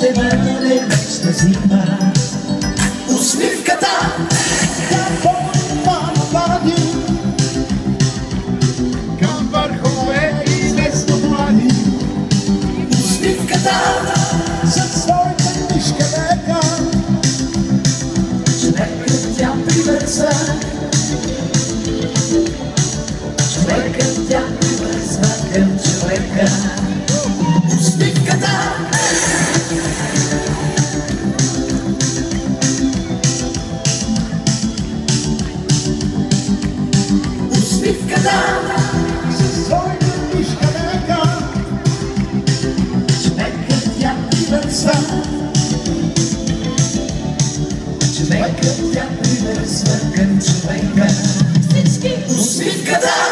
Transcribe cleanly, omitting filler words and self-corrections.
ще бъде вечна зима. Усмивката Вади към върхове и вместо млади. усмивката Със своята мишка лека човекът тя привързва. Човекът тя привързва към човека. Усмивката усмивката със своята мишка лека човекът тя привързва. Човекът тя привързва към човека. Усмивката